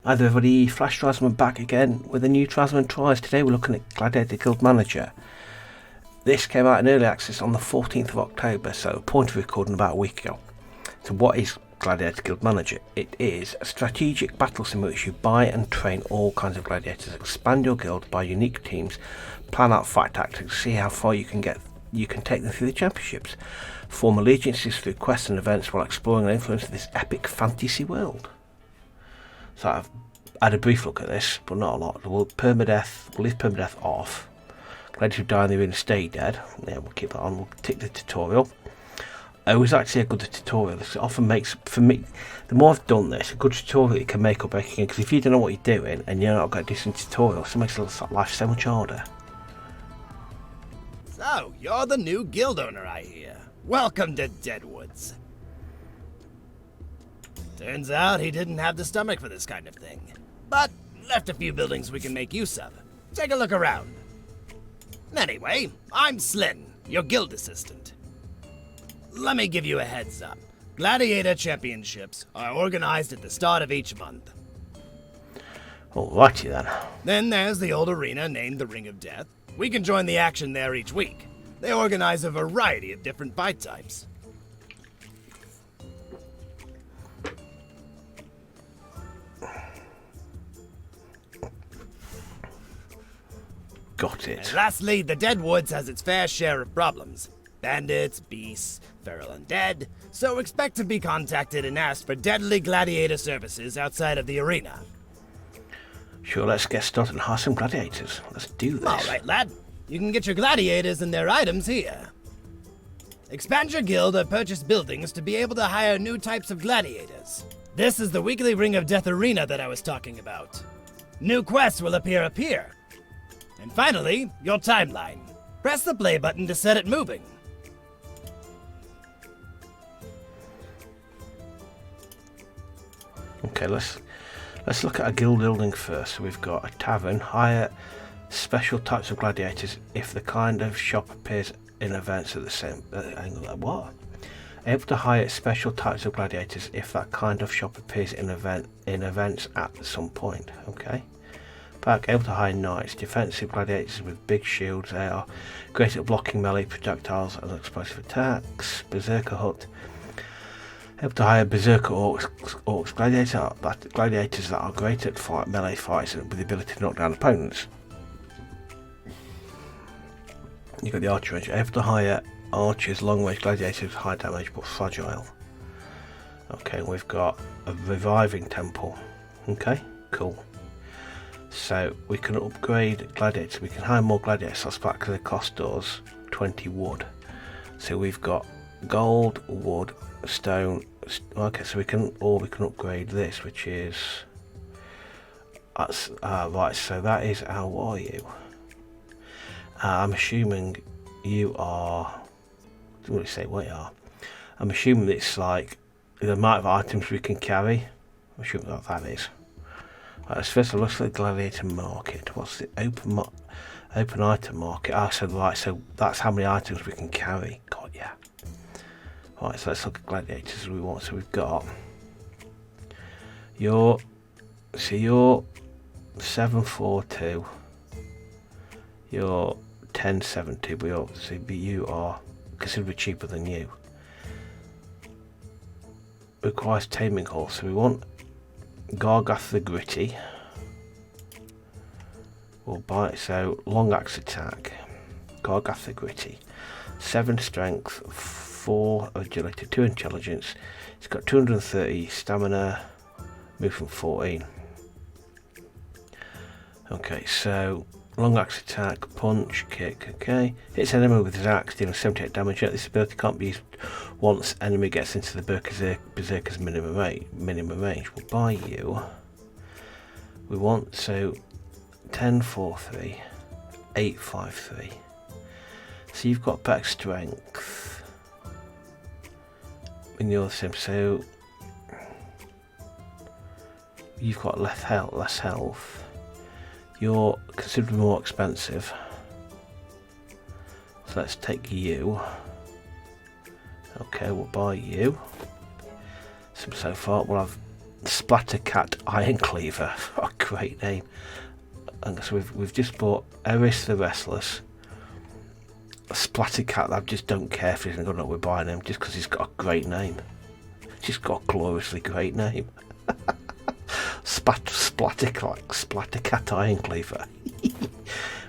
Hi there everybody, Flash Trouserman back again with a new Trouserman Tries. Today we're looking at Gladiator Guild Manager. This came out in early access on the 14th of October, so point of recording about a week ago. So what is Gladiator Guild Manager? It is a strategic battle sim in which you buy and train all kinds of gladiators, expand your guild by unique teams, plan out fight tactics, see how far you can take them through the championships, form allegiances through quests and events while exploring the influence of this epic fantasy world. So I've had a brief look at this, but not a lot. We'll leave permadeath off. Glad you die in the arena, stay dead. Yeah, we'll keep that on. We'll tick the tutorial. I always like to see a good tutorial. This often makes, for me, the more I've done this, a good tutorial you can make or break again. Because if you don't know what you're doing and you're not got a decent tutorial, it makes life so much harder. So, you're the new guild owner, I hear. Welcome to Deadwoods. Turns out he didn't have the stomach for this kind of thing, but left a few buildings we can make use of. Take a look around. Anyway, I'm Slyn, your guild assistant. Let me give you a heads up. Gladiator championships are organized at the start of each month. Alrighty then. Then there's the old arena named the Ring of Death. We can join the action there each week. They organize a variety of different fight types. Got it. And lastly, the Deadwoods has its fair share of problems. Bandits, beasts, feral undead. So expect to be contacted and asked for deadly gladiator services outside of the arena. Sure, let's get started and hire some gladiators. Let's do this. Alright, lad. You can get your gladiators and their items here. Expand your guild or purchase buildings to be able to hire new types of gladiators. This is the weekly Ring of Death arena that I was talking about. New quests will appear up here. And finally, your timeline. Press the play button to set it moving. Okay, let's look at a guild building first. So we've got a tavern, hire special types of gladiators if the kind of shop appears in events at the same what? Able to hire special types of gladiators if that kind of shop appears in events at some point. Okay. Back, able to hire knights, defensive gladiators with big shields. They are great at blocking melee projectiles and explosive attacks. Berserker hut. Able to hire berserker orcs gladiators that are great at melee fights and with the ability to knock down opponents. You've got the archer range. Able to hire archers, long range gladiators with high damage but fragile. Okay, we've got a reviving temple. Okay, cool. So we can upgrade gladiators. We can hire more gladiators. That's back to the cost us 20 wood. So we've got gold, wood, stone. Okay, so we can upgrade this, which is right. So that is how are you? I'm assuming you are. I don't really say what you are. I'm assuming it's like the amount of items we can carry. I'm assuming what that is. Right, first of all, let's look at the gladiator market. What's the open item market? Ah, so right, so that's how many items we can carry. God, yeah. Right, so let's look at gladiators we want. So we've got you're 742. You're 1070. But you are considerably cheaper than you. Requires taming horse. So we want Gargath the Gritty. We'll buy it. So long axe attack. Gargath the Gritty. 7 strength, 4 agility, 2 intelligence. It's got 230 stamina, movement 14. Okay, so long axe attack, punch, kick. Okay, hits enemy with his axe, dealing 78 damage. This ability can't be used once enemy gets into the berserker's minimum range. We'll buy you. We want 1043, 853. So you've got back strength in your sim. So you've got less health. You're considerably more expensive. So let's take you. Okay, we'll buy you. So far we'll have Splattercat Iron Cleaver. Oh, great name. And so we've just bought Eris the Restless. Splattercat, I just don't care if he's going to know we're buying him just because he's got a great name. He's got a gloriously great name. Splattercat Iron Cleaver.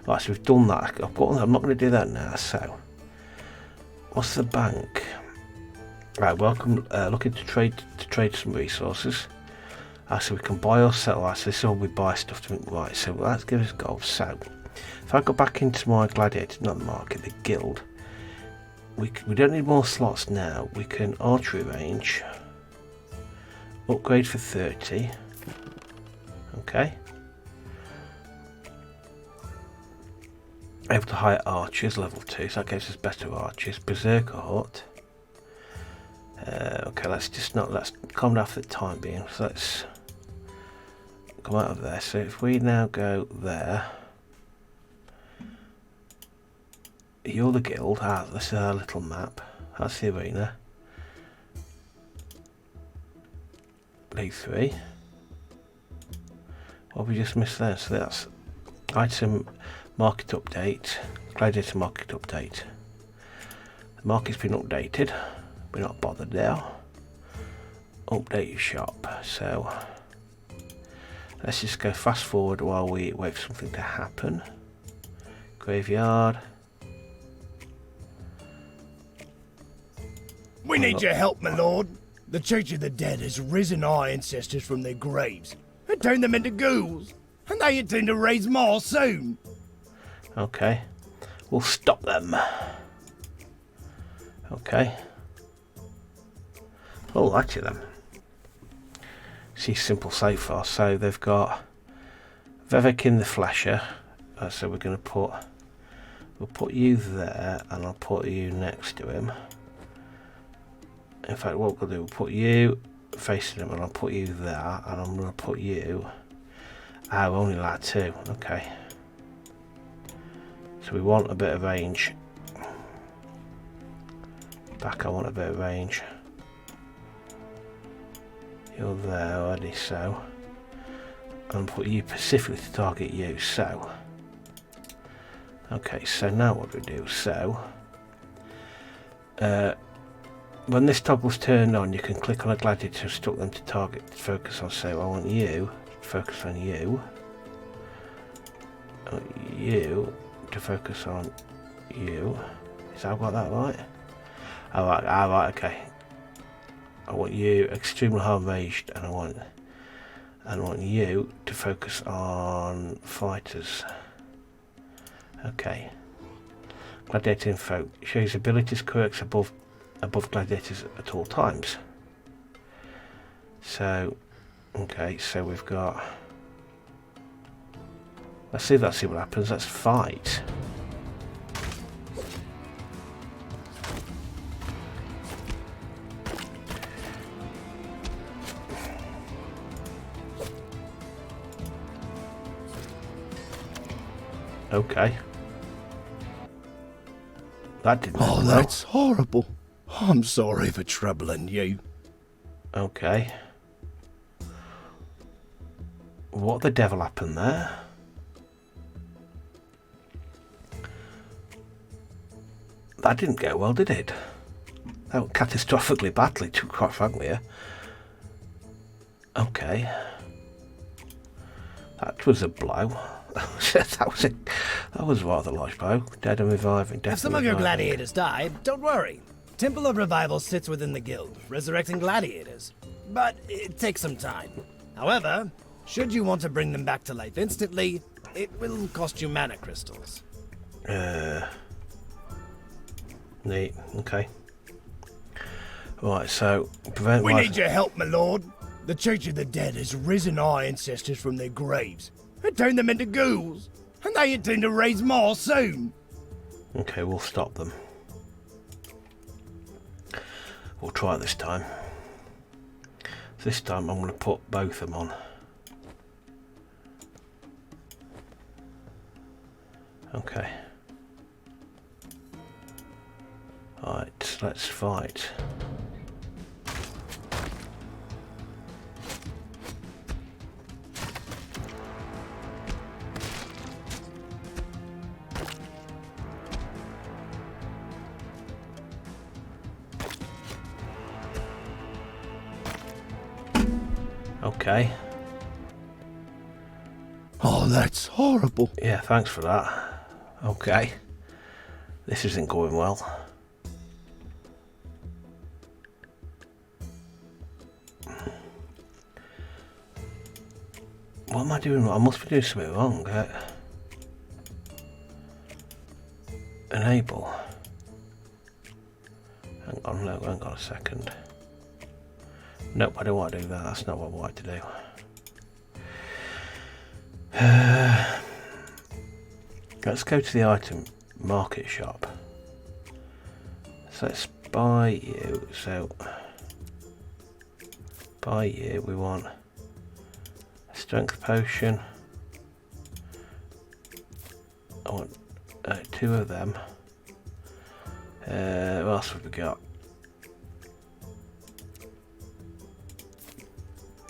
Right, so we've done that. I'm not going to do that now. So, what's the bank? Right, welcome. Looking to trade some resources. So we can buy or sell. So this is all we buy stuff to. Right, so let's give us gold. So, if I go back into my Gladiator, not the market, the guild, we don't need more slots now. We can archery range, upgrade for 30. Okay. Able to hire archers, level 2, so that gives us better archers. Berserker hut. Okay, let's calm down for the time being. So let's come out of there. So if we now go there. You're the guild. This is our little map. That's the arena. League 3. What have we just missed there? So that's item market update. Gladiator market update. The market's been updated. We're not bothered now. Update your shop. So let's just go fast forward while we wait for something to happen. Graveyard. We need your help, my lord. The Church of the Dead has risen our ancestors from their graves and turned them into ghouls, and they intend to raise more soon. Okay, we'll stop them. Okay. Oh, actually then. See, simple so far. So they've got Vevekin the Flesher. So we're going to we'll put you there, and I'll put you next to him. In fact, what we'll do, we'll put you facing him, and I'll put you there, and I'm going to put you. We're only allowed 2. Okay. So we want a bit of range. Back, I want a bit of range. You're there already, so. And put you specifically to target you, so. Okay, so now what do we do? So. When this toggle's turned on, you can click on a gladiator to instruct them to target, to focus on. So I want you to focus on you. I want you to focus on you. Is that got that right? Right, okay. I want you extremely hard raged, and I want you to focus on fighters. Okay. Gladiator info shows abilities corrects above gladiators at all times. So, okay, so we've got. Let's see what happens. Let's fight. Okay. That didn't. Oh, that's horrible. I'm sorry for troubling you. Okay. What the devil happened there? That didn't go well, did it? That went catastrophically badly, to quite frankly. Yeah. Okay. That was a blow. that was rather large blow. Dead and reviving. If some of your gladiators die, don't worry. Temple of Revival sits within the guild, resurrecting gladiators. But it takes some time. However, should you want to bring them back to life instantly, it will cost you mana crystals. Neat. Okay. Right, so we need your help, my lord. The Church of the Dead has risen our ancestors from their graves and turned them into ghouls, and they intend to raise more soon. Okay, we'll stop them. We'll try it this time. This time I'm going to put both of them on. Okay. Right, let's fight. Okay. Oh, that's horrible. Yeah, thanks for that. Okay. This isn't going well. What am I doing wrong? I must be doing something wrong. Enable. Hang on, no, hang on a second. Nope, I don't want to do that. That's not what I want to do. Let's go to the item market shop. So let's buy you. So buy you. We want a strength potion. I want 2 of them. What else have we got?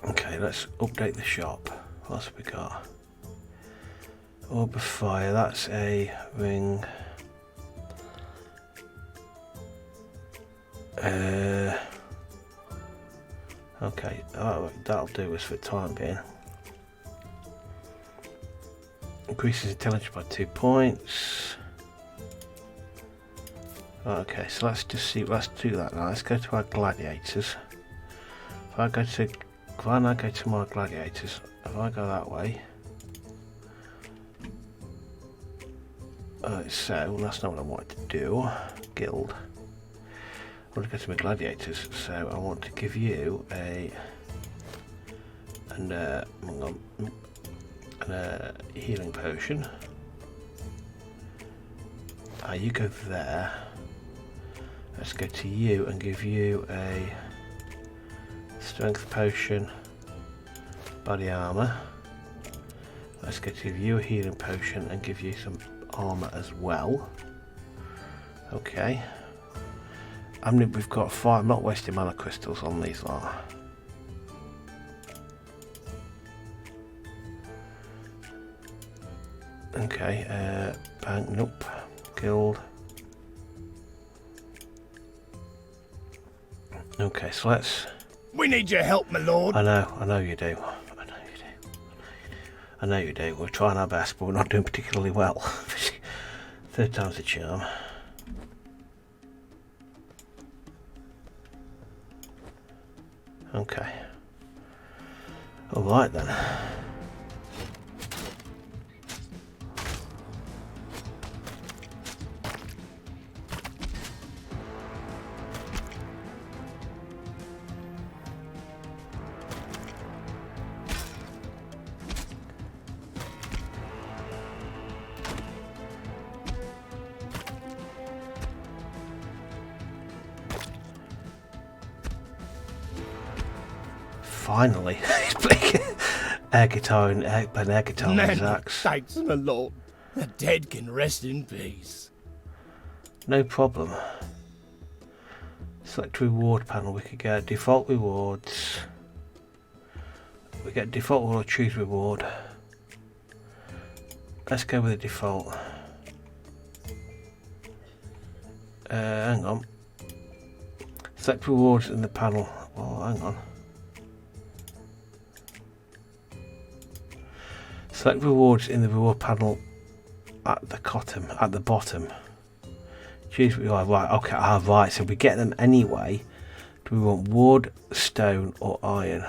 Okay, let's update the shop. What else have we got? Orb of fire, that's a ring. Okay, that'll do us for the time being. Increases intelligence by 2 points. Okay, so let's do that now. Let's go to our gladiators. If I now go to my gladiators, if I go that way. So that's not what I wanted to do. Guild. I want to go to my gladiators, so I want to give you a healing potion. You go there. Let's go to you and give you a strength potion, body armor. Let's go to give you a healing potion and give you some armor as well. Okay. I mean, we've got 5. I'm not wasting mana crystals on these lot. Okay, bank, nope. Guild. Okay, so let's... We need your help, my lord. I know you do. I know you do. We're trying our best, but we're not doing particularly well. 3rd time's a charm. Okay. Alright then. Finally, he's playing air guitar and air guitar with his axe. Thanks, my lord. The dead can rest in peace. No problem. Select reward panel. We could get default rewards. We get default or choose reward. Let's go with the default. Hang on. Select rewards in the panel. Well, hang on. Select rewards in the reward panel at the bottom. Choose what you are. Right, okay, right, so we get them anyway. Do we want wood, stone or iron?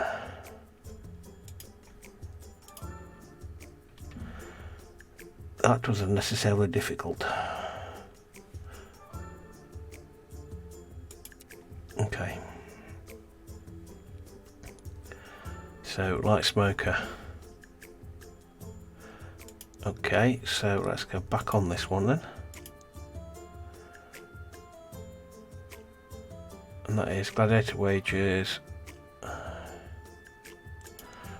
That wasn't necessarily difficult. Okay. So, light smoker. Okay, so let's go back on this one then. And that is Gladiator wages.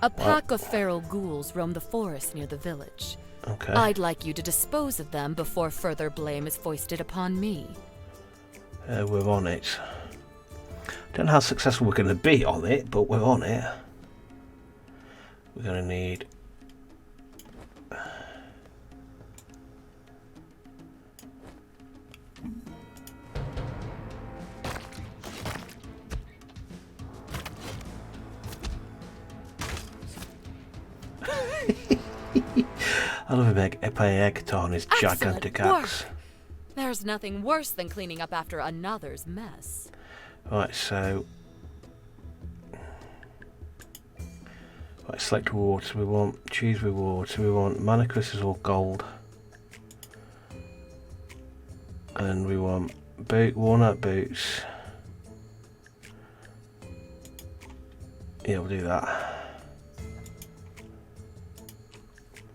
A pack of feral ghouls roam the forest near the village. Okay. I'd like you to dispose of them before further blame is foisted upon me. We're on it. Don't know how successful we're going to be on it, but we're on it. We're going to need... I love him playing Eggaton on his gigantic Excellent axe. work. There's nothing worse than cleaning up after another's mess. Right, so... Right, select rewards. So we want choose rewards. So we want mana crystals or gold. And we want worn out boots. Yeah, we'll do that.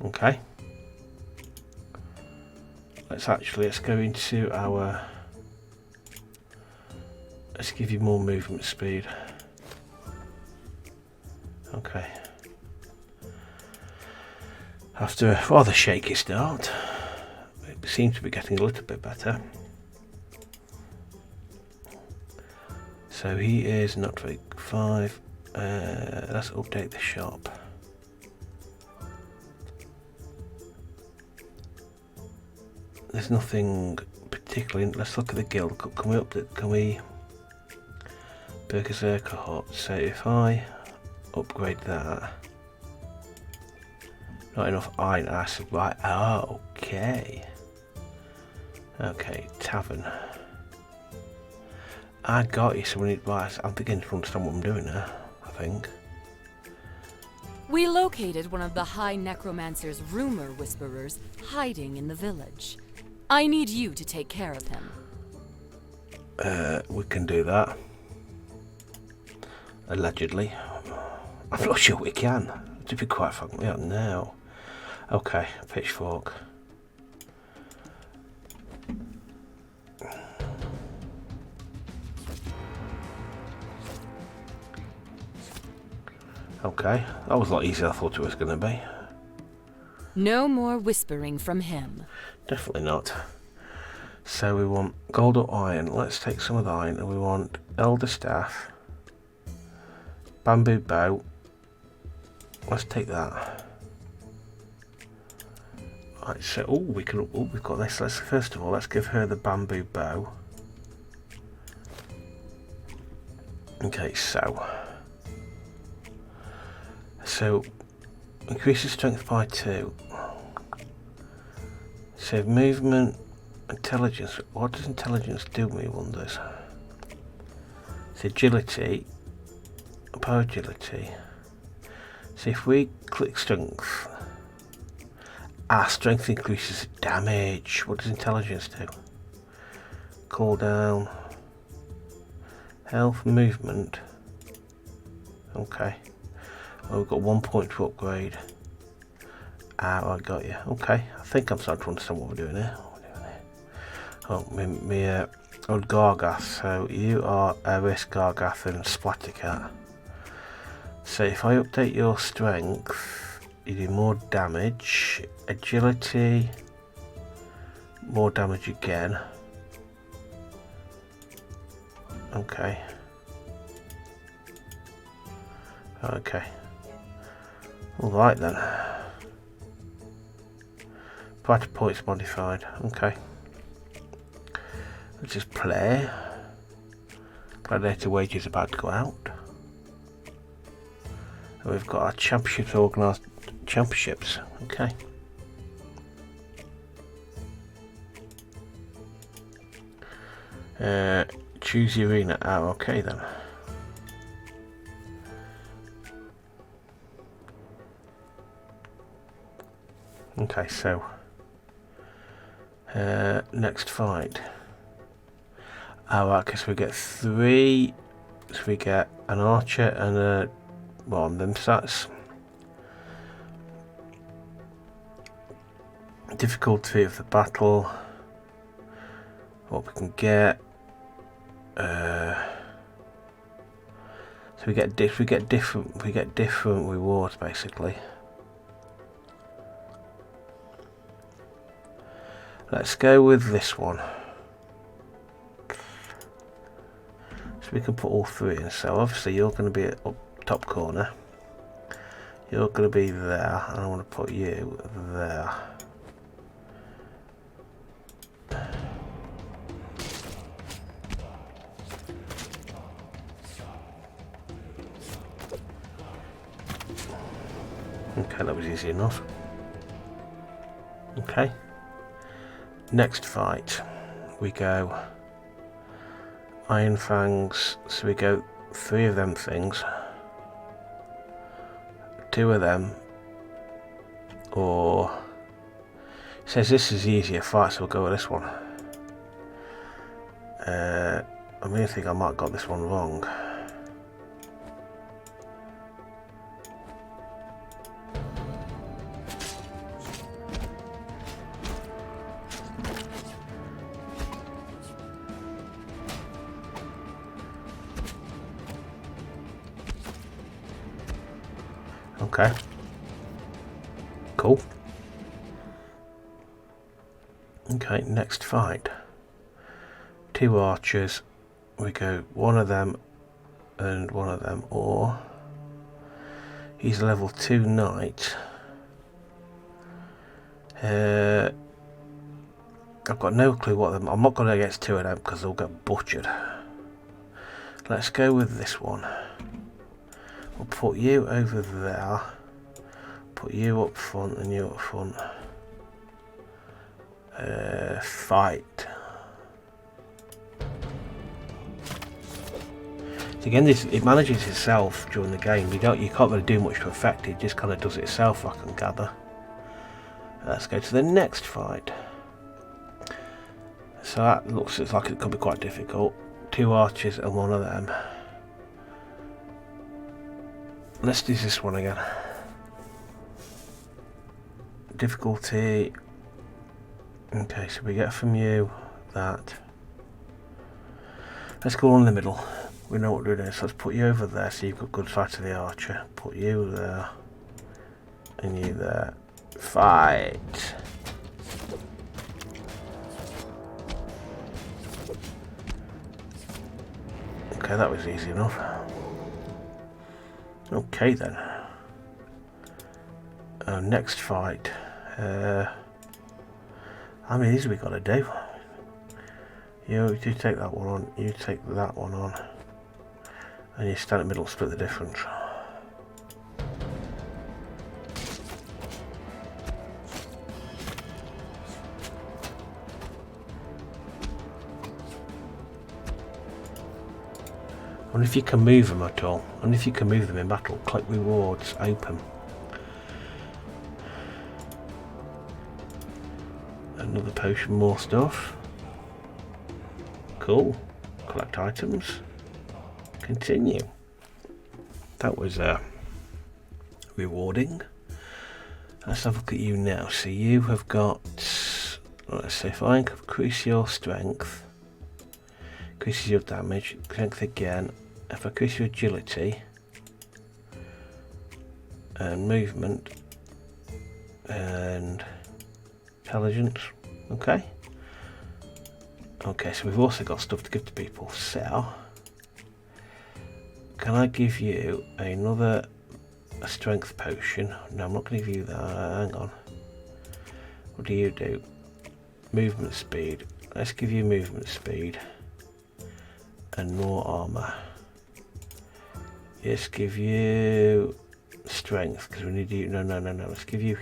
Okay. Let's go into our... Let's give you more movement speed. Okay. After a rather shaky start, it seems to be getting a little bit better. So he is not very 5. Let's update the shop. There's nothing particularly. Let's look at the guild. Can we Berserker Hut? So if I upgrade that, not enough iron acid, right? Oh, okay. Okay, tavern. I got you. So we need. Right, I'm beginning to understand what I'm doing now. I think. We located one of the High Necromancer's rumor whisperers hiding in the village. I need you to take care of him. We can do that. Allegedly. I'm not sure we can. To be quite frank, we don't know. Okay, pitchfork. Okay, that was a lot easier than I thought it was going to be. No more whispering from him. Definitely not. So we want gold or iron. Let's take some of the iron, and we want elder staff, bamboo bow. Let's take that. Right. So we've got this. Let's first of all let's give her the bamboo bow. Okay. So increases strength by 2. So movement, intelligence. What does intelligence do, me wonders? It's agility, power agility. So if we click strength, strength increases damage. What does intelligence do? Cooldown, health, movement. Okay. Oh, we've got 1 point to upgrade. I got you. Okay, I think I'm starting to understand what we're doing here. Oh, old Gargath. So you are Eris, Gargath, and Splattercat. So if I update your strength, you do more damage, agility, more damage again. Okay. Okay. All right then. Party points modified. Okay. Let's just play. Gladiator wages about to go out. And we've got our championships organised. Championships. Okay. Choose the arena. Oh, okay then. Okay, so next fight. Okay, so we get 3. So we get an archer and a one. Them stats. Difficulty of the battle. What we can get. So we get different rewards basically. Let's go with this one. So we can put all 3 in. So obviously you're going to be at up top corner. You're going to be there, and I want to put you there. Okay, that was easy enough. Okay. Next fight. We go Iron Fangs. So we go 3 of them things. 2 of them. Or... It says this is easier fight, so we'll go with this one. I really think I might have got this one wrong. Okay. Cool. Okay, next fight. 2 archers. We go 1 of them and 1 of them, or he's a level 2 knight. I've got no clue what them. I'm not going to get 2 of them because they'll get butchered. Let's go with this one. We'll put you over there. Put you up front and you up front. Fight. Again, it manages itself during the game. You can't really do much to affect it. It just kind of does it itself, I can gather. Let's go to the next fight. So that looks like it could be quite difficult. 2 archers and 1 of them. Let's do this one again. Difficulty. Okay, so we get from you that. Let's go on in the middle. We know what we're doing, so let's put you over there so you've got good sight of the archer. Put you there. And you there. Fight! Okay, that was easy enough. Okay then. Next fight. How many of these have we got to do? You take that one on, you take that one on. And you stand in the middle, split the difference. I wonder if you can move them at all. I wonder if you can move them in battle. Click rewards, open. Another potion, more stuff. Cool. Collect items. Continue. That was rewarding. Let's have a look at you now. So you have got, let's see, if I increase your strength, increases your damage, strength again. If I increase your agility and movement and intelligence, okay. Okay, so we've also got stuff to give to people. So, can I give you a strength potion? No, I'm not going to give you that. Hang on. What do you do? Movement speed. Let's give you movement speed and more armor. Let's give you strength because we need you. No. Let's give you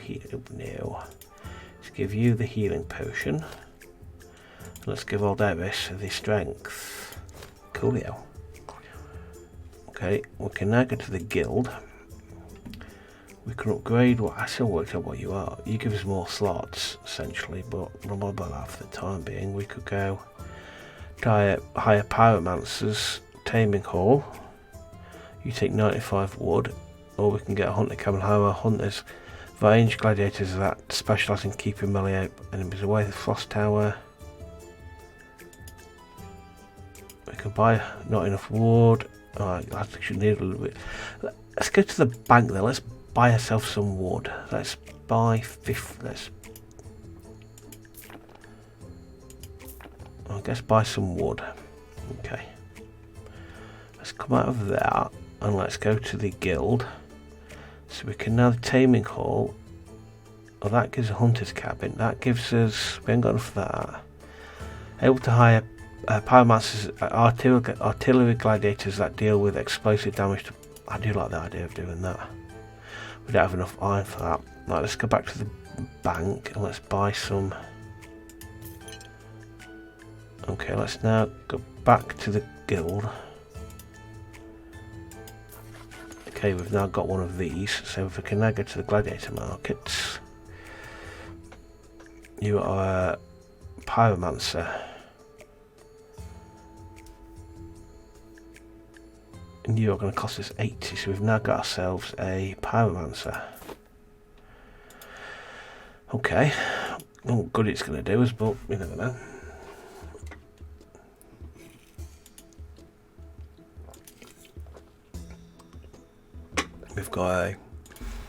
no. Let's give you the healing potion. Let's give old Eris the strength. Coolio. Okay, we can now go to the guild. We can upgrade what I still worked out what you are. You give us more slots essentially, but not about that for the time being. We could go to hire pyromancers, taming hall. You take 95 wood, or we can get a hunter camel, hire hunters, range gladiators that specialise in keeping melee enemies away. The frost tower. We can buy not enough wood. Alright, I should need a little bit. Let's go to the bank then. Let's buy ourselves some wood. Let's buy I guess buy some wood. Okay. Let's come out of there and let's go to the guild. So we can now the taming hall. Oh, that gives a hunter's cabin. That gives us. We haven't got enough of that. Able to hire pyromancers, artillery gladiators that deal with explosive damage to. I do like the idea of doing that. We don't have enough iron for that. Right, let's go back to the bank and let's buy some. Okay, let's now go back to the guild. Okay, we've now got one of these, so if we can now go to the Gladiator markets. You are a pyromancer. And you are going to cost us 80, so we've now got ourselves a pyromancer. Okay, not what good it's going to do us, but you never know. We've got a...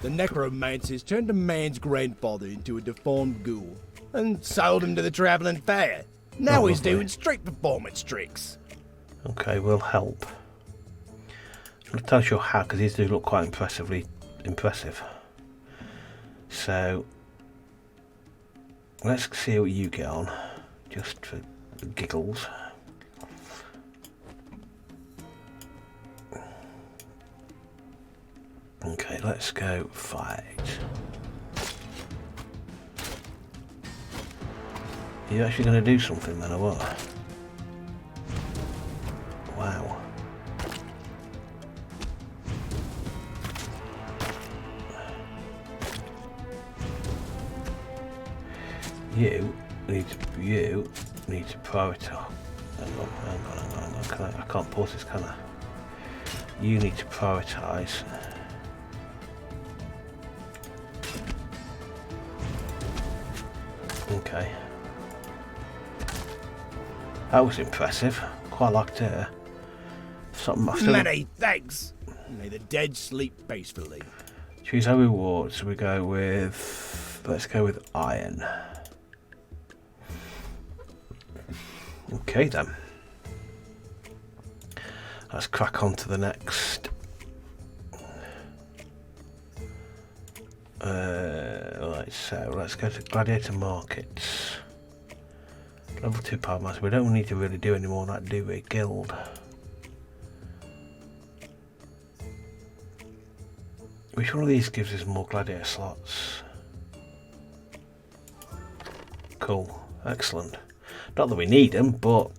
The necromancers turned a man's grandfather into a deformed ghoul and sold him to the traveling fair. Now Oh, he's lovely. doing street performance tricks. Okay, we'll help. I'm not entirely sure how, because these do look quite impressive. So, let's see what you get on, just for giggles. Okay, let's go fight. Are you actually going to do something then, or what? Wow. You need to prioritise. Hang on. I can't pause this, can I? You need to prioritise. Okay. That was impressive. Quite liked her. Something I still Many thanks. May the dead sleep peacefully. choose our rewards. We go with. Let's go with iron. Okay then. Let's crack on to the next. Right, so let's go to Gladiator markets. Level 2 power master. We don't need to really do any more of that, do we? Guild. Which one of these gives us more gladiator slots? Cool, excellent. Not that we need them, but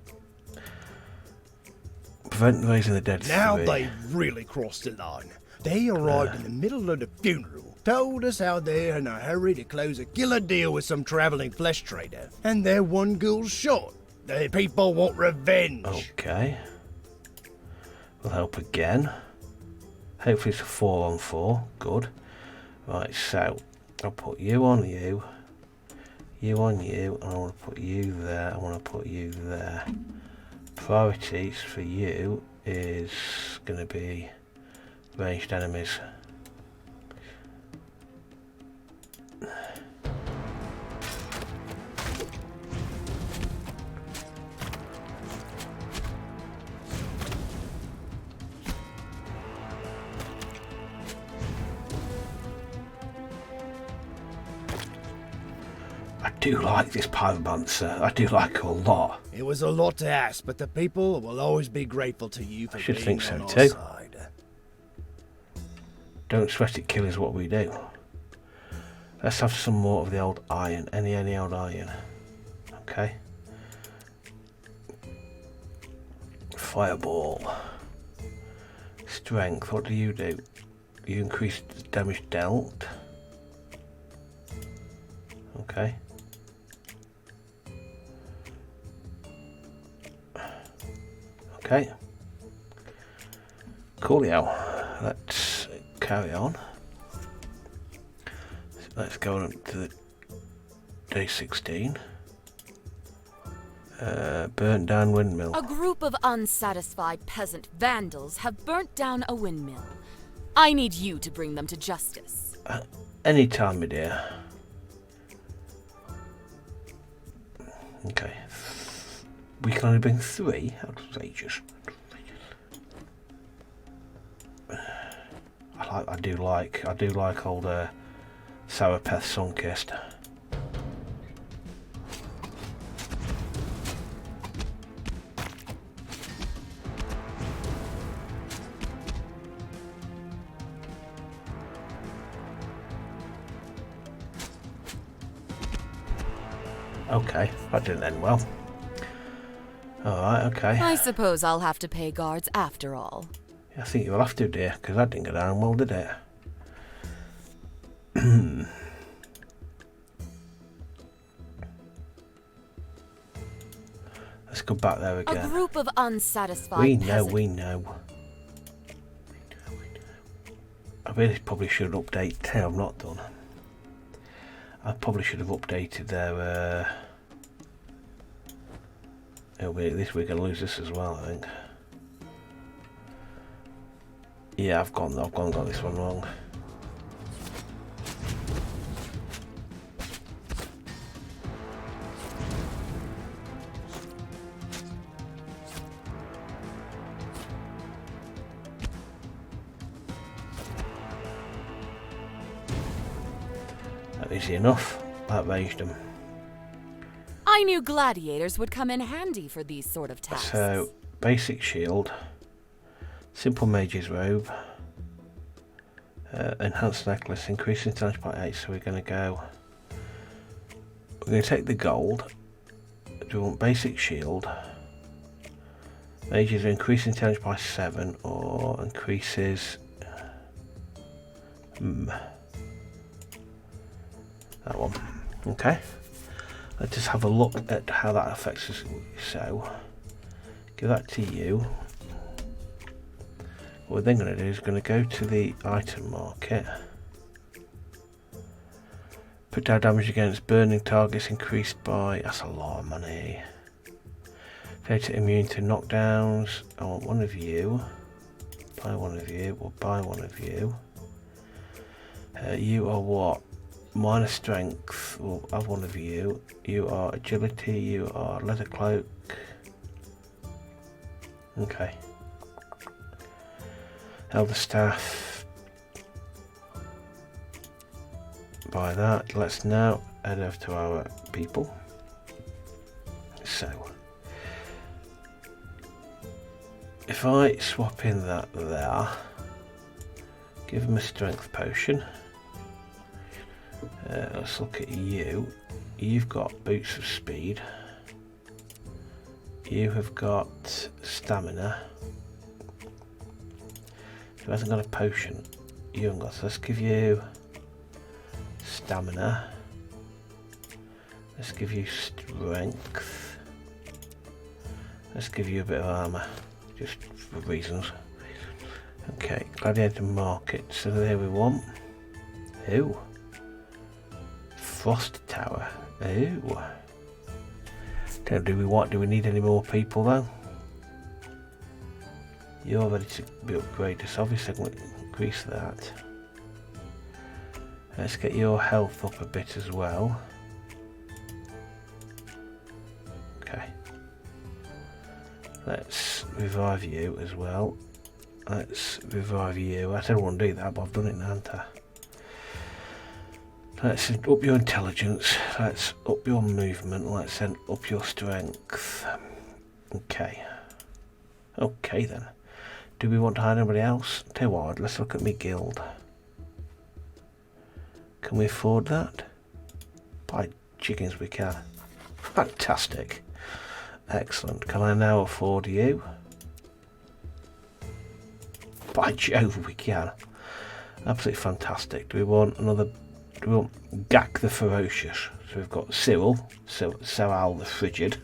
prevent raising the dead. Now 3. they really crossed the line. They arrived in the middle of the funeral, told us how they're in a hurry to close a killer deal with some traveling flesh trader, and they're one ghoul short. The people want revenge. Okay. We'll help again. Hopefully it's a 4-on-4. Good. Right, so I'll put you on you. You on you, and I want to put you there. I want to put you there. Priorities for you is going to be ranged enemies. I do like this pyromancer. I do like her a lot. It was a lot to ask, but the people will always be grateful to you for I should being think so on our too. side. Don't sweat it, killers, what we do. Let's have some more of the old iron. Any old iron. Okay. Fireball. Strength, what do? You increase the damage dealt. Okay. Okay. Coolio. Let's carry on. Let's go on to the day 16. Burnt down windmill. A group of unsatisfied peasant vandals have burnt down a windmill. I need you to bring them to justice. Anytime, my dear. Okay. We can only bring 3. How outrageous. I do like old Sarapeth Sunkist. Okay, that didn't end well. Alright, okay. I suppose I'll have to pay guards after all. I think you'll have to, dear, because that didn't go down well, did it? Let's go back there again. A group of unsatisfied We know, peasants. we know. I really probably should update. Hey, I'm not done. I probably should have updated their. Oh wait, this we're gonna lose this as well, I think. Yeah, I've got this one wrong. Easy enough. That raised them. I knew gladiators would come in handy for these sort of tasks. So, basic shield, simple mage's robe, enhanced necklace, increasing damage by 8. So we're going to go. We're going to take the gold. Do we want basic shield? Mages are increasing damage by 7 or increases. That one. Okay. Let's just have a look at how that affects us. So, give that to you. What we're then going to do is going to go to the item market. Put down damage against burning targets increased by. That's a lot of money. Data immune to knockdowns. I want one of you. Buy one of you. We'll buy one of you. You are what? Minor strength, we'll have one of you. You are agility, you are leather cloak. Okay. Elder staff. Buy that. Let's now head over to our people. So, if I swap in that there, give him a strength potion. Let's look at you. You've got boots of speed. You have got stamina. Who hasn't got a potion? You haven't got. So let's give you stamina. Let's give you strength. Let's give you a bit of armour, just for reasons. Okay, Gladiator Market. So there we want. Who? Frost Tower. Ooh. Do we need any more people though? You're ready to be upgraded, so obviously I'm going to increase that. Let's get your health up a bit as well. Okay. Let's revive you as well. Let's revive you. I don't want to do that, but I've done it now, haven't I? Let's up your intelligence, let's up your movement, let's then up your strength. Okay. Okay then. Do we want to hire anybody else? Tell you what, let's look at my guild. Can we afford that? By chickens we can. Fantastic. Excellent. Can I now afford you? By Jove we can. Absolutely fantastic. Do we want another? We want Gak the Ferocious. So we've got Cyril the Frigid.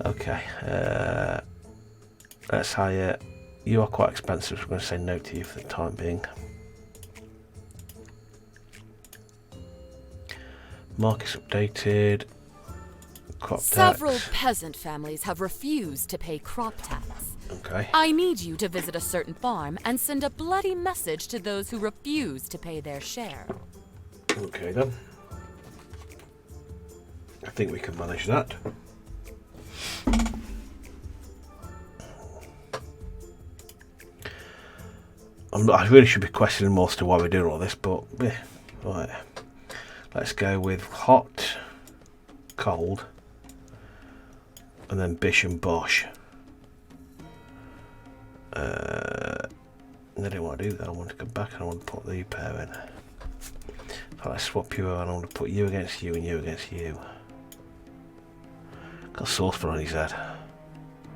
Okay. Let's hire. You are quite expensive, so we're going to say no to you for the time being. Market's updated. Crop Several tax. peasant families have refused to pay crop tax. Okay. I need you to visit a certain farm and send a bloody message to those who refuse to pay their share. Okay then. I think we can manage that. I really should be questioning more as to why we're doing all this, but yeah, right. Let's go with hot, cold, and then bish and bosh. I didn't want to do that. I want to come back and I want to put the pair in. If I swap you around, I'm going to put you against you and you against you. Got a saucepan on his head.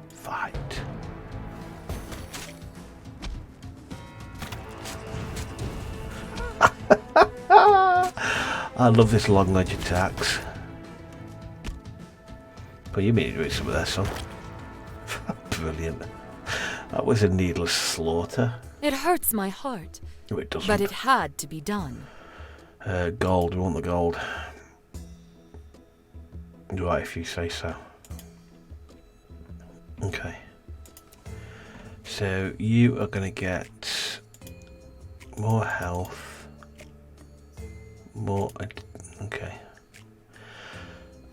Fight. I love this long range attacks. But you mean to do some of that, son. Brilliant. That was a needless slaughter. It hurts my heart. No, it doesn't. But it had to be done. Gold, we want the gold. Right, if you say so. Okay. So you are going to get more health. More. Okay.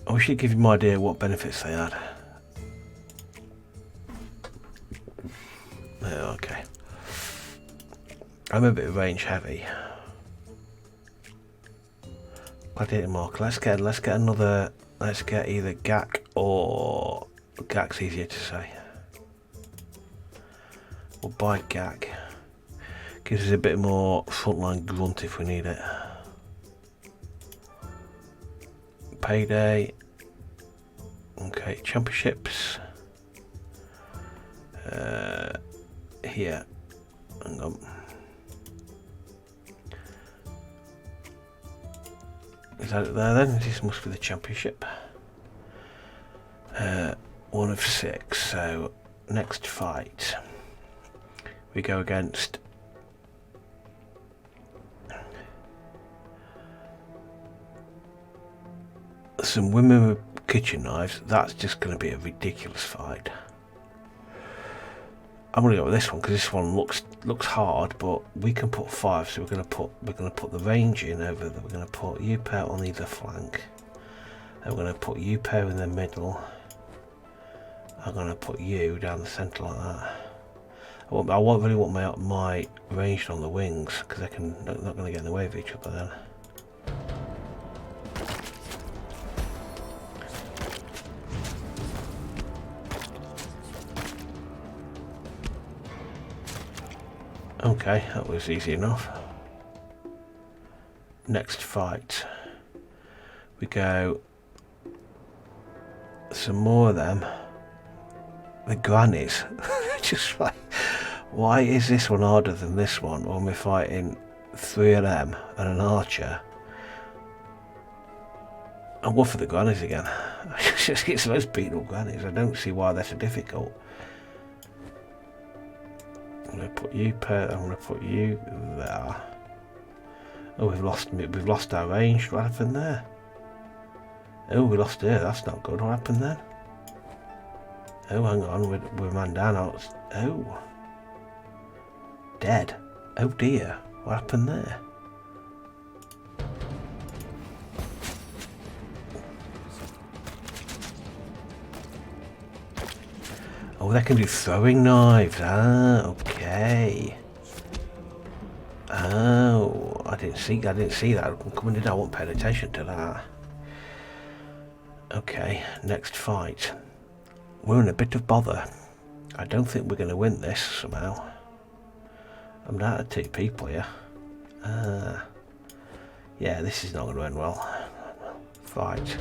I should give you my idea what benefits they had. Oh, okay. I'm a bit range heavy. Gladiator mark. Let's get another. Let's get either GAC or GAC's easier to say. We'll buy GAC. Gives us a bit more frontline grunt if we need it. Payday. Okay, championships. Here. Hang on. Is that it there then? This must be the championship. 1 of 6. So next fight we go against some women with kitchen knives. That's just going to be a ridiculous fight. I'm going to go with this one because this one looks hard, but we can put 5, so we're going to put the range in over there. We're going to put you pair on either flank. And we're going to put you pair in the middle. I'm going to put you down the centre like that. I won't really want my ranged on the wings because they're not going to get in the way of each other then. Okay, that was easy enough. Next fight. We go some more of them. The grannies. Just like, why is this one harder than this one when we're fighting 3 of them and an archer? I'm going for the grannies again. It's those beaten up grannies. I don't see why they're so difficult. I'm going to put you I'm going to put you there. Oh, we've lost our range. What happened there? Oh, we lost her. That's not good. What happened then? Oh, hang on. We're man down. Oh. Dead. Oh dear. What happened there? Oh, they can do throwing knives. Ah, okay. Oh, I didn't see that. I'm coming in. I wasn't paying attention to that. Okay, next fight. We're in a bit of bother. I don't think we're going to win this somehow. I'm down to 2 people here. Yeah, this is not going to end well. Fight.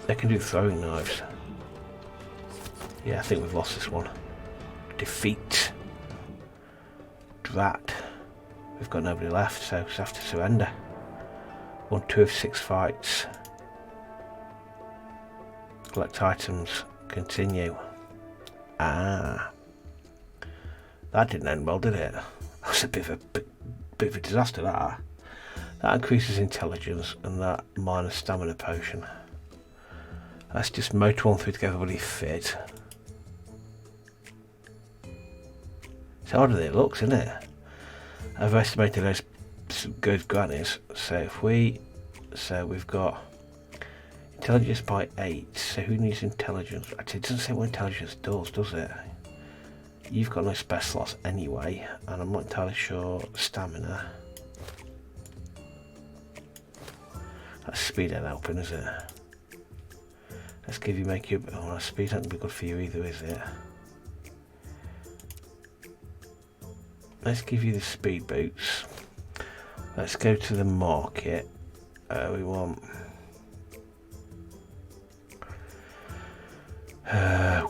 They can do throwing knives. Yeah, I think we've lost this one. Defeat. Drat. We've got nobody left, so we just have to surrender. 1, 2 of 6 fights. Collect items. Continue. Ah. That didn't end well, did it? That was a bit of a disaster, that. That increases intelligence and that minus stamina potion. Let's just motor on through to get everybody fit. It's harder than it looks, isn't it? I've estimated those good grannies. So we've got intelligence by 8. So who needs intelligence? Actually, it doesn't say what intelligence does it? You've got no spare slots anyway, and I'm not entirely sure stamina. That speed ain't helping, is it? Let's make you. Oh, speed ain't be good for you either, is it? let's give you the speed boots. Let's go to the market. We want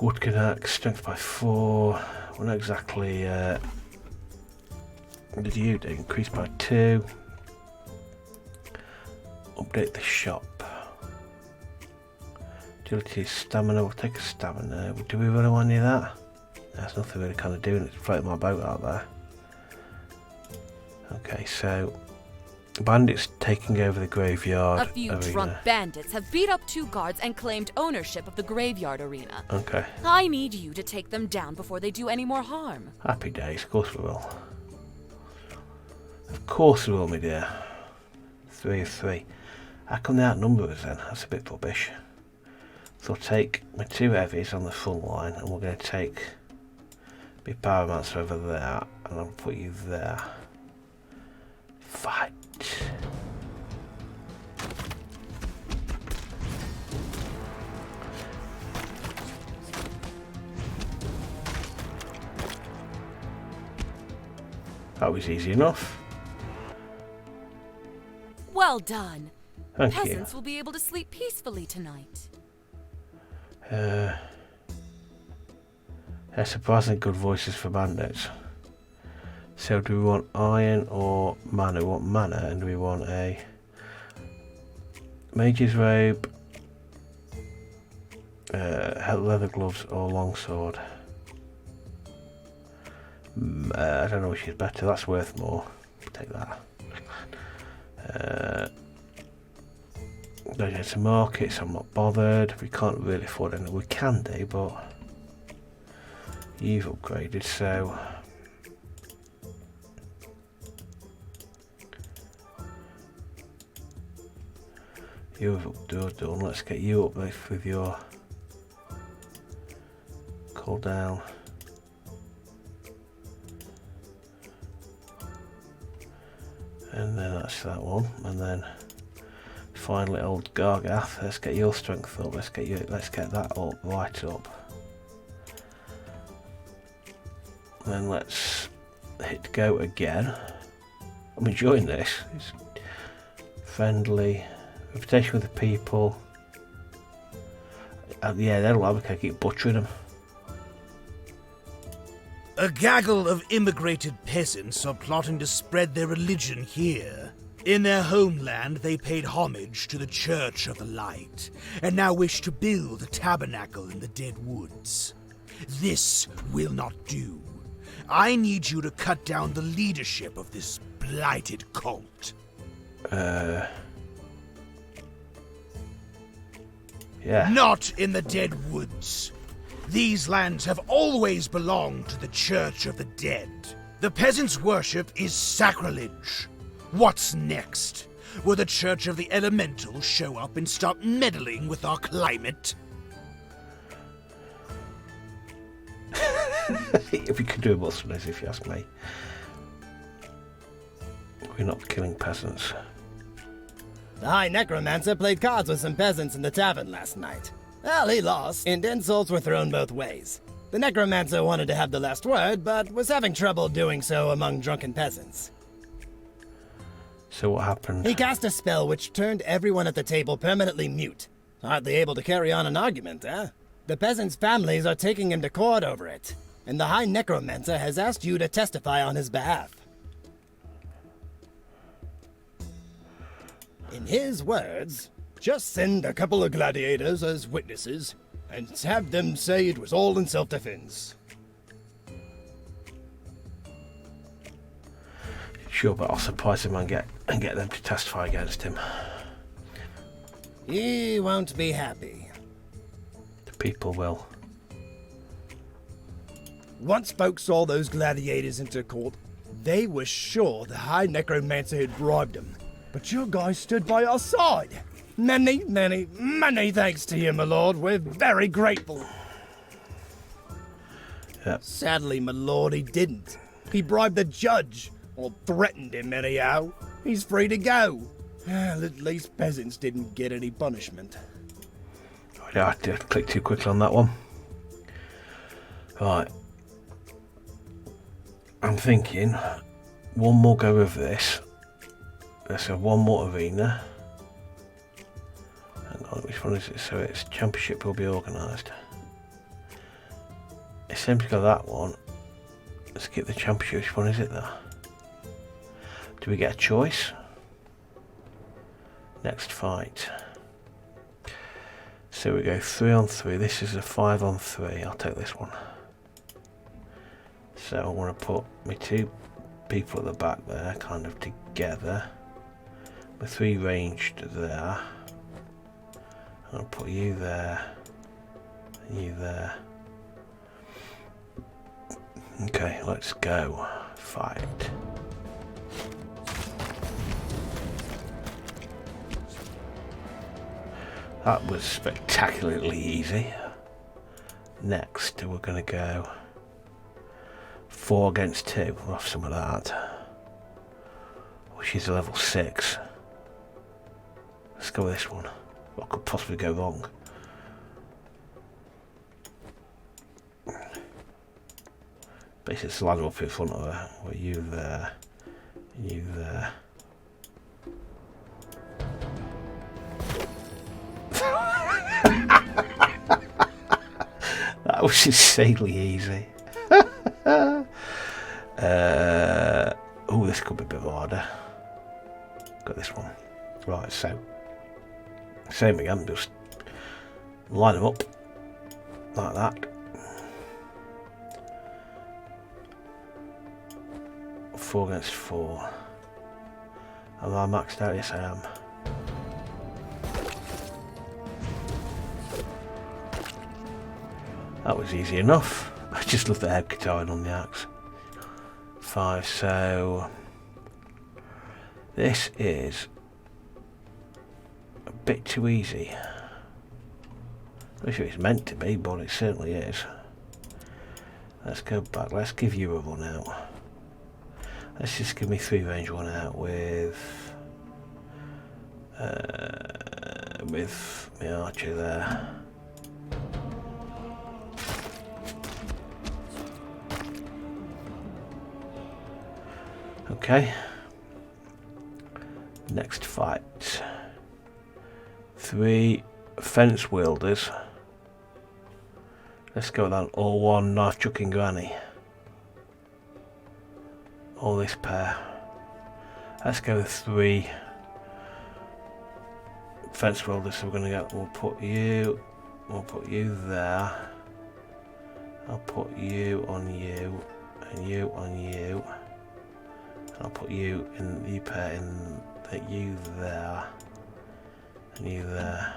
woodcut axe, strength by 4. We're not exactly. What did you do? Increase by 2. Update the shop. Agility, stamina. We'll take a stamina. Do we really want any of that? There's nothing really kind of doing. It's floating my boat out there. Okay, so bandits taking over the graveyard. A few drunk bandits have beat up 2 guards and claimed ownership of the graveyard arena. Okay. I need you to take them down before they do any more harm. Happy days, of course we will. Of course we will, my dear. 3 of 3. How come they outnumber us then? That's a bit rubbish. So I'll take my 2 heavies on the front line, and we're going to take my pyromancer over there, and I'll put you there. Fight. That was easy enough. Well done. Thank Peasants you. will be able to sleep peacefully tonight. They're surprisingly good voices for bandits. So do we want iron or mana? We want mana, and we want a mage's robe, leather gloves or longsword. I don't know which is better. That's worth more. Take that. Don't get to market, so I'm not bothered. We can't really afford anything. We can do, but you've upgraded, so you've done. Let's get you up with your cooldown. And then that's that one, and then finally old Gargath, let's get your strength up, let's get that up, right up. Then let's hit go again. I'm enjoying this. It's friendly, reputation with the people. Yeah, they'll like I keep butchering them. A gaggle of immigrated peasants are plotting to spread their religion here. In their homeland, they paid homage to the Church of the Light, and now wish to build a tabernacle in the Dead Woods. This will not do. I need you to cut down the leadership of this blighted cult. Yeah. Not in the Dead Woods. These lands have always belonged to the Church of the Dead. The peasants' worship is sacrilege. What's next? Will the Church of the Elementals show up and stop meddling with our climate? If we could do a more nice, if you ask me. We're not killing peasants. The High Necromancer played cards with some peasants in the tavern last night. Well, he lost, and insults were thrown both ways. The Necromancer wanted to have the last word, but was having trouble doing so among drunken peasants. So what happened? He cast a spell which turned everyone at the table permanently mute. Hardly able to carry on an argument, eh? The peasants' families are taking him to court over it, and the High Necromancer has asked you to testify on his behalf. In his words, just send a couple of gladiators as witnesses, and have them say it was all in self-defense. Sure, but I'll surprise him and get them to testify against him. He won't be happy. The people will. Once folks saw those gladiators enter court, they were sure the High Necromancer had bribed them. But your guys stood by our side. Many, many, many thanks to you, my lord. We're very grateful. Yep. Sadly, my lord, he didn't. He bribed the judge, or threatened him anyhow. He's free to go. Well, at least peasants didn't get any punishment. I did click too quickly on that one. Right. I'm thinking one more go of this. Let's have one more arena. Hang on, which one is it? So it's championship will be organised. It seems to go that one. Let's get the championship. Which one is it though? Do we get a choice? Next fight. So we go 3 on 3. This is a 5 on 3. I'll take this one. So I want to put my 2 people at the back there, kind of together. My 3 ranged there. I'm going to put you there. You there. Okay, let's go. Fight. That was spectacularly easy. Next, we're going to go 4 against 2. We'll have some of that. Which is a level 6. Let's go with this one. What could possibly go wrong? Basically, it's a ladder up in front of her. Well, you there. You there. That was insanely easy. Oh, this could be a bit harder. Got this one. Right, so same again, just line them up like that. 4 against 4. Am I maxed out? Yes, I am. That was easy enough. I just love the head guitar on the axe. 5, so this is a bit too easy. I'm not sure it's meant to be, but it certainly is. Let's go back. Let's give you a run out. Let's just give me 3 range one out with my archer there. Okay. Next fight. 3 fence wielders. Let's go with that all one knife chucking granny. All this pair. Let's go with 3 fence wielders. So we're gonna go. We'll put you there. I'll put you on you, and you on you. I'll put you in the pair in that you there and you there.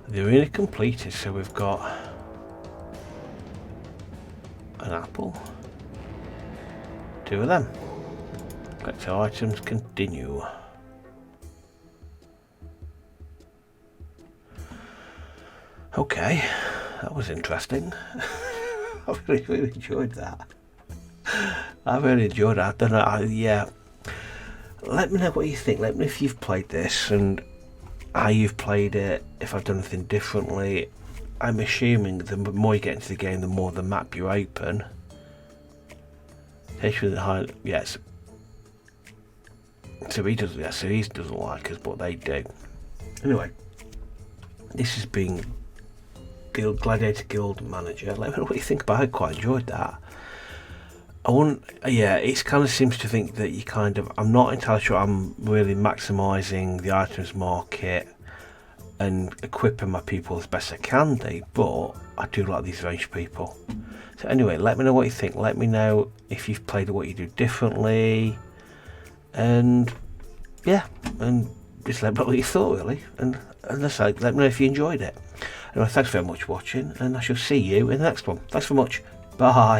The arena completed, so we've got an apple, 2 of them. Collect items, continue. Okay, that was interesting. I really enjoyed that. I really enjoyed that. I don't know, yeah. Let me know what you think. Let me know if you've played this and how you've played it, if I've done anything differently. I'm assuming the more you get into the game, the more the map you open. Yes. So he doesn't. Yeah, so he doesn't like us, but they do. Anyway, this has been Gladiator Guild Manager. Let me know what you think about it. I quite enjoyed that. Yeah, it kind of seems to think that you kind of. I'm not entirely sure I'm really maximising the items market and equipping my people as best I can do, but I do like these ranged people. So anyway, let me know what you think. Let me know if you've played what you do differently. And yeah, and just let me know what you thought, really. And as I say, let me know if you enjoyed it. Anyway, thanks very much for watching, and I shall see you in the next one. Thanks very much. Bye.